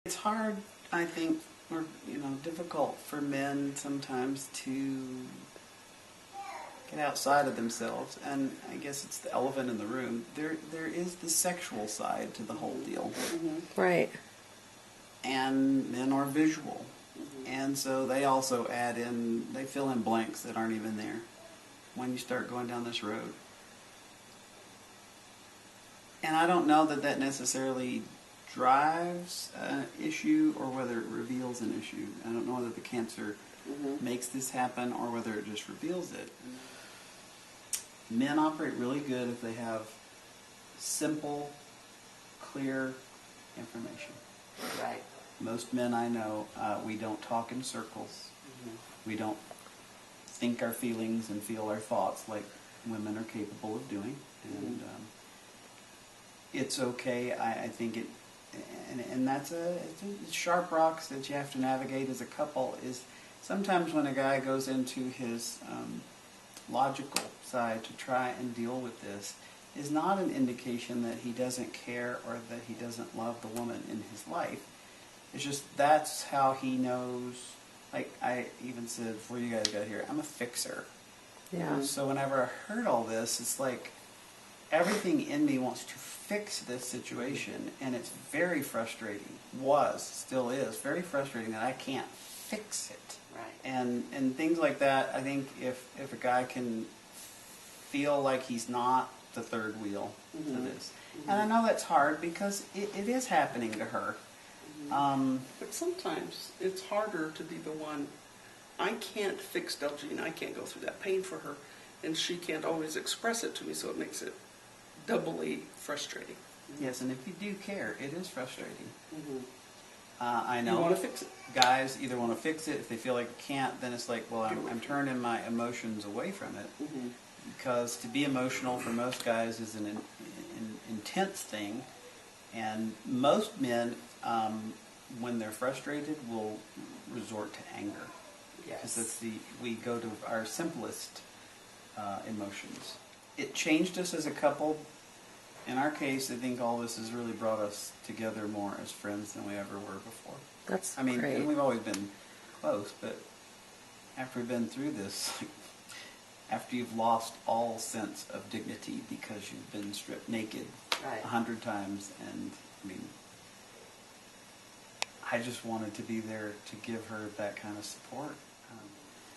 It's hard, I think, or difficult for men sometimes to get outside of themselves, and I guess it's the elephant in the room. There is the sexual side to the whole deal. Mm-hmm. Right. And men are visual. Mm-hmm. And so they also they fill in blanks that aren't even there when you start going down this road. And I don't know that necessarily drives an issue or whether it reveals an issue. I don't know whether the cancer makes this happen or whether it just reveals it. Men operate really good if they have simple, clear information. Right. Most men I know, we don't talk in circles. Mm-hmm. We don't think our feelings and feel our thoughts like women are capable of doing. And it's okay. I think it, and that's it's sharp rocks that you have to navigate as a couple. Is sometimes when a guy goes into his logical side to try and deal with this, is not an indication that he doesn't care or that he doesn't love the woman in his life. It's just that's how he knows. Like I even said before you guys got here, I'm a fixer. Yeah. So whenever I heard all this, it's like everything in me wants to fix this situation, and it's very frustrating. Still is very frustrating that I can't fix it. Right. And things like that. I think if a guy can feel like he's not the third wheel to this, and I know that's hard because it is happening to her. But sometimes it's harder to be the one. I can't fix Delgene. I can't go through that pain for her, and she can't always express it to me, so it makes it doubly frustrating. Yes, and if you do care, it is frustrating. Mm-hmm. I know. You want to fix it. Guys either want to fix it. If they feel like it can't, then it's like, well, I'm turning my emotions away from it. Mm-hmm. Because to be emotional for most guys is an intense thing. And most men, when they're frustrated, will resort to anger. Yes. Because we go to our simplest emotions. It changed us as a couple. In our case, I think all this has really brought us together more as friends than we ever were before. That's great. great. We've always been close, but after we've been through this, after you've lost all sense of dignity because you've been stripped naked 100 times, and I just wanted to be there to give her that kind of support.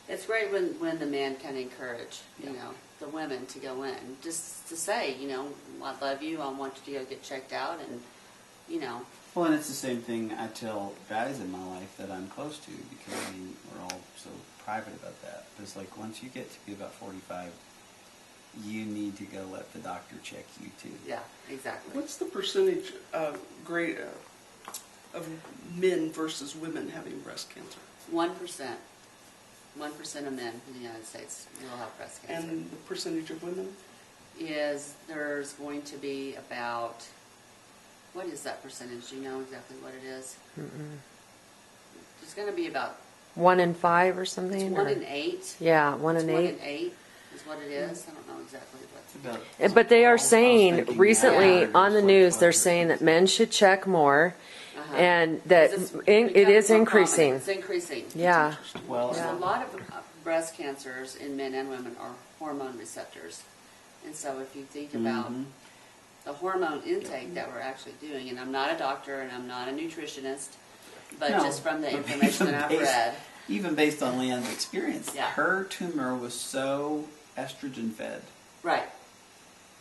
It's great when the man can encourage, the women to go in. Just to say, I love you, I want you to go get checked out, and, Well, and it's the same thing I tell guys in my life that I'm close to, because, we're all so private about that. It's like, once you get to be about 45, you need to go let the doctor check you, too. Yeah, exactly. What's the percentage of of men versus women having breast cancer? 1%. 1% of men in the United States will have breast cancer. And the percentage of women? There's going to be about, what is that percentage? Do you know exactly what it is? There's going to be about 1 in 5 or something. It's 1 in 8. Yeah, 1 in 8. 1 in 8 is what it is. I don't know exactly what. But they are saying recently Yeah. on the news, they're saying that men should check more, and that it is increasing. It's increasing. Yeah. Well, A lot of breast cancers in men and women are hormone receptors. And so if you think about the hormone intake that we're actually doing, and I'm not a doctor and I'm not a nutritionist, but just from the information that I've read. Even based on Leanne's experience, Yeah. her tumor was so estrogen fed. Right.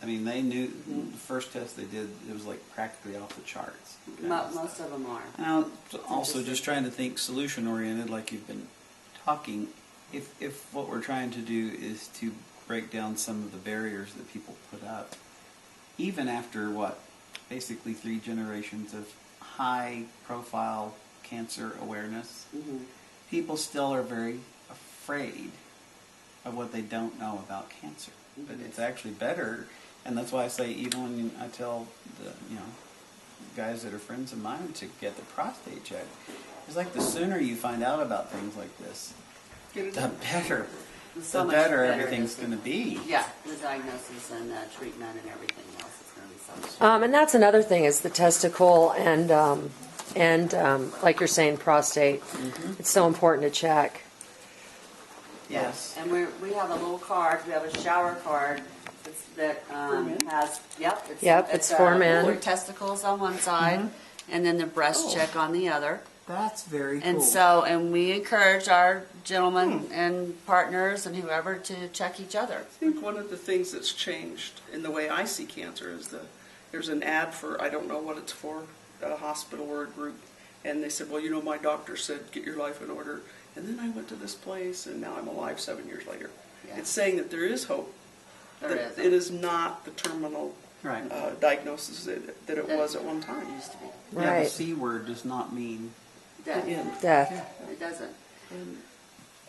They knew the first test they did, it was like practically off the charts. Most of them are. Now, also just trying to think solution oriented, like you've been talking. If what we're trying to do is to break down some of the barriers that people put up, even after basically 3 generations of high profile cancer awareness, people still are very afraid of what they don't know about cancer. But it's actually better, and that's why I say, even when I tell the guys that are friends of mine to get the prostate checked, it's like the sooner you find out about things like this, the better. So the much better better everything's going to be. Yeah, the diagnosis and treatment and everything else is going to be so much. And that's another thing is the testicle and and like you're saying, prostate. It's so important to check. Yes. And we have a little card, we have a shower card that has, It's for men. your testicles on one side, and then the breast check on the other. That's very cool. And so, and we encourage our gentlemen and partners and whoever to check each other. I think one of the things that's changed in the way I see cancer is there's an ad for, I don't know what it's for, a hospital or a group, and they said, well, you know, my doctor said get your life in order, and then I went to this place, and now I'm alive 7 years later. Yeah. It's saying that there is hope. There That is. It is not the terminal Right. diagnosis that it was at one time. It used to be. Yeah, the Right. C word does not mean Death. The end. Death. It doesn't.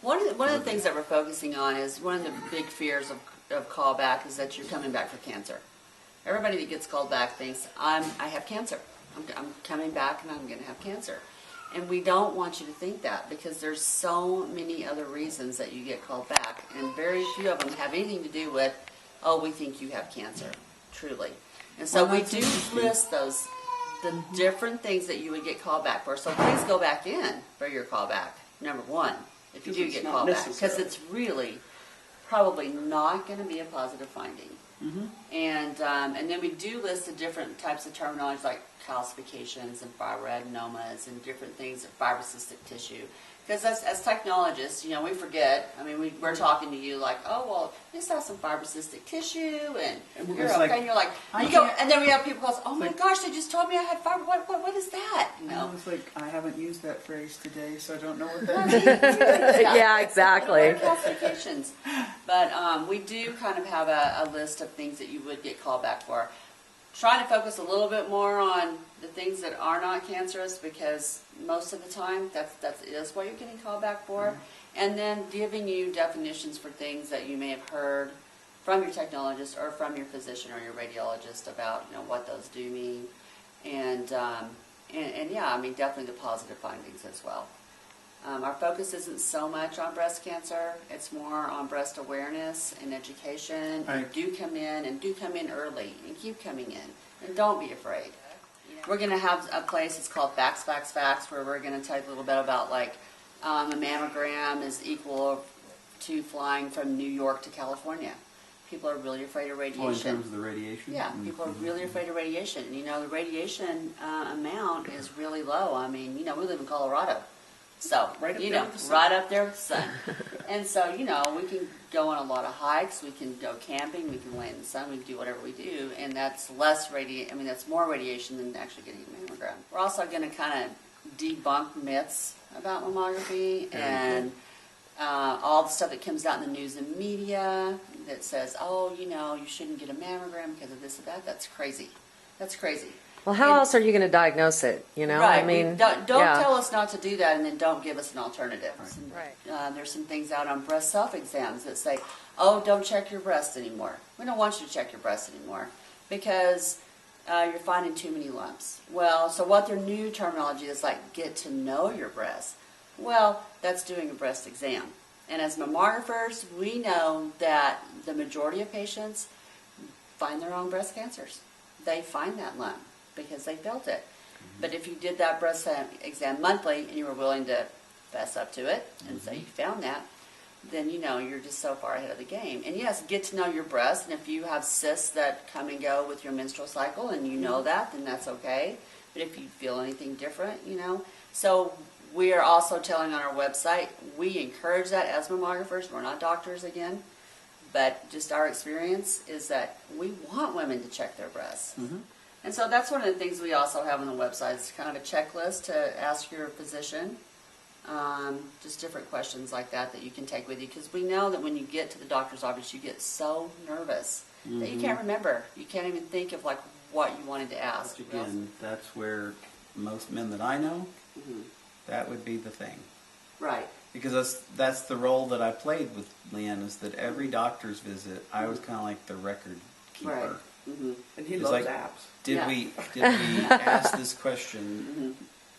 One of the things that we're focusing on is one of the big fears of callback is that you're coming back for cancer. Everybody that gets called back thinks, I have cancer. I'm coming back and I'm going to have cancer. And we don't want you to think that because there's so many other reasons that you get called back, and very few of them have anything to do with, oh, we think you have cancer, truly. And so Well, we that's do interesting. list the different things that you would get called back for. So please go back in for your callback, number one, if you Because do it's get not called back. Because necessary. it's really probably not going to be a positive finding. And then we do list the different types of terminology like calcifications and fibroadenomas and different things, fibrocystic tissue. Because as technologists, you know, we forget. I mean, we're talking to you like, oh, well, this has some fibrocystic tissue, and we're you're just okay. like, and you're like, I you go, can't- and then we have people go, oh my like- gosh, they just told me I had fibro. What is that? You I know. was like, I haven't used that phrase today, so I don't know what that means. Yeah, exactly. Classifications. But we do kind of have a list of things that you would get called back for. Trying to focus a little bit more on the things that are not cancerous, because most of the time that is what you're getting called back for. And then giving you definitions for things that you may have heard from your technologist or from your physician or your radiologist about, you know, what those do mean. And yeah, I mean, definitely the positive findings as well. Our focus isn't so much on breast cancer. It's more on breast awareness and education. Right. And do come in early and keep coming in. And don't be afraid. We're going to have a place, it's called Facts, where we're going to tell you a little bit about like a mammogram is equal to flying from New York to California. People are really afraid of radiation. Oh, in terms of the radiation? Yeah, people are really afraid of radiation. And, you know, the radiation amount is really low. I mean, you know, we live in Colorado. So, Right up you there know, with the sun. right up there with the sun. And so, you know, we can go on a lot of hikes, we can go camping, we can lay in the sun, we can do whatever we do, and that's that's more radiation than actually getting a mammogram. We're also going to kind of debunk myths about mammography and all the stuff that comes out in the news and media that says, oh, you know, you shouldn't get a mammogram because of this or that. That's crazy. That's crazy. Well, how else are you going to diagnose it? You know, Right. I mean, don't yeah. tell us not to do that, and then don't give us an alternative. Right. There's some things out on breast self-exams that say, oh, don't check your breast anymore. We don't want you to check your breast anymore because you're finding too many lumps. Well, so what their new terminology is like, get to know your breast. Well, that's doing a breast exam. And as mammographers, we know that the majority of patients find their own breast cancers. They find that lump because they felt it. But if you did that breast exam monthly and you were willing to fess up to it and say you found that, then you know you're just so far ahead of the game. And yes, get to know your breast, and if you have cysts that come and go with your menstrual cycle and you know that, then that's okay. But if you feel anything different, you know. So we are also telling on our website, we encourage that as mammographers. We're not doctors again, but just our experience is that we want women to check their breasts. And so that's one of the things we also have on the website. It's kind of a checklist to ask your physician. Just different questions like that you can take with you. Because we know that when you get to the doctor's office, you get so nervous that you can't remember. You can't even think of like what you wanted to ask. Which again, that's where most men that I know, that would be the thing. Right. Because that's the role that I played with Leanne, is that every doctor's visit, I was kind of like the record keeper. Right. And he It's loves like, apps. Did Yeah. we ask this question?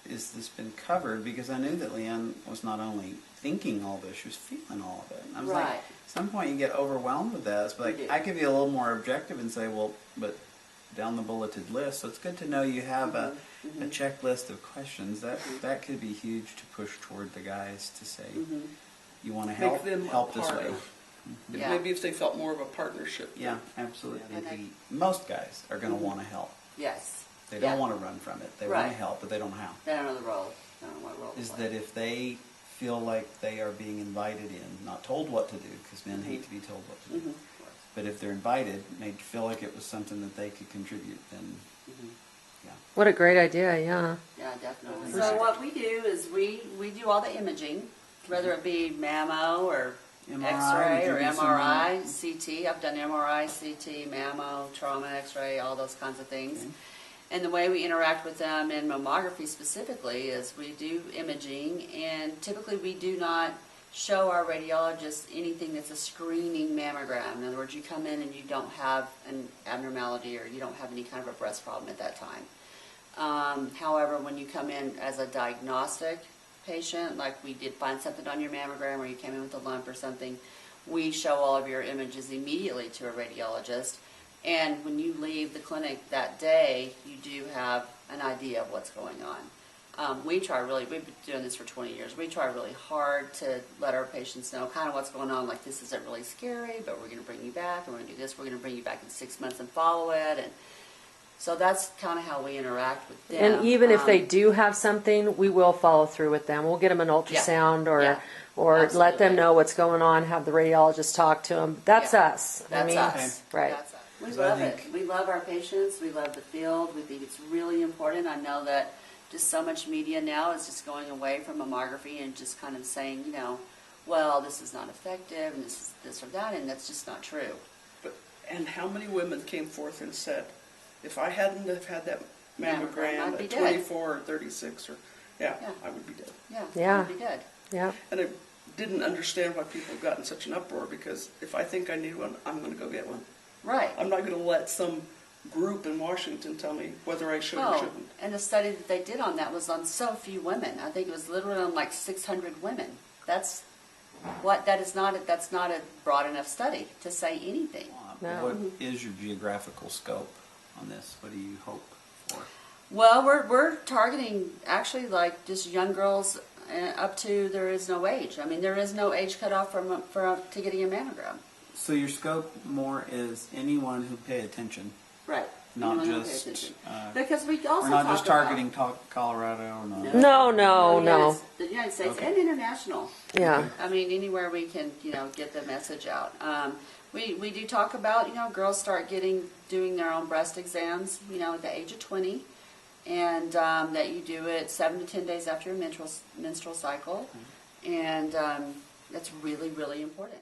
Is this been covered? Because I knew that Leanne was not only thinking all this, she was feeling all of it. And I was like, Right. at some point you get overwhelmed with that. It's like, You do. I could be a little more objective and say, well, but down the bulleted list. So it's good to know you have a checklist of questions. That could be huge to push toward the guys to say, you want to help, Make them help a this part way. of- Yeah. Maybe if they felt more of a partnership. Yeah, absolutely. And Most guys are going to want to help. Yes. They don't Yeah. want to run from it. They want Right. to help, but they don't know how. They don't know the role. They don't know what role to Is play. that if they feel like they are being invited in, not told what to do, because men hate to be told what to do, but if they're invited, made to feel like it was something that they could contribute, then yeah. What a great idea, yeah. Yeah, definitely. So what we do is we do all the imaging, whether it be mammo or MRI, X-ray or would you do some MRI, CT. I've done MRI, CT, mammo, trauma, X-ray, all those kinds of things. Okay. And the way we interact with them in mammography specifically is we do imaging, and typically we do not show our radiologists anything that's a screening mammogram. In other words, you come in and you don't have an abnormality or you don't have any kind of a breast problem at that time. However, when you come in as a diagnostic patient, like we did find something on your mammogram or you came in with a lump or something, we show all of your images immediately to a radiologist. And when you leave the clinic that day, you do have an idea of what's going on. We've been doing this for 20 years. We try really hard to let our patients know kind of what's going on. Like, this isn't really scary, but we're going to bring you back, and we're going to do this. We're going to bring you back in 6 months and follow it. And so that's kind of how we interact with them. And even if they do have something, we will follow through with them. We'll get them an ultrasound Yeah. or let them Absolutely. know what's going on, have the radiologist talk to them. That's Yeah. us. That's us. Okay. Right. That's us. We 'Cause I love think- it. We love our patients. We love the field. We think it's really important. I know that just so much media now is just going away from mammography and just kind of saying, you know, well, this is not effective and this is this or that, and that's just not true. And how many women came forth and said, if I hadn't have had that Mammogram, mammogram I'd be at dead. 24 or 36, or Yeah. I would be dead. Yeah. Yeah. That'd be good. Yeah. And I didn't understand why people got in such an uproar, because if I think I need one, I'm going to go get one. Right. I'm not going to let some group in Washington tell me whether I should or Oh, shouldn't. and the study that they did on that was on so few women. I think it was literally on like 600 women. That's not a broad enough study to say anything. No. What is your geographical scope on this? What do you hope for? Well, we're targeting actually like just young girls up to there is no age. I mean, there is no age cutoff to getting a mammogram. So your scope more is anyone who pay attention, Right. not Anyone who pays just. attention. Because we also We're not talk just targeting Colorado or not. No. The United States Okay. and international. Yeah. I mean, anywhere we can, get the message out. We do talk about, girls start doing their own breast exams, at the age of 20, and that you do it 7 to 10 days after your menstrual cycle, and that's really, really important.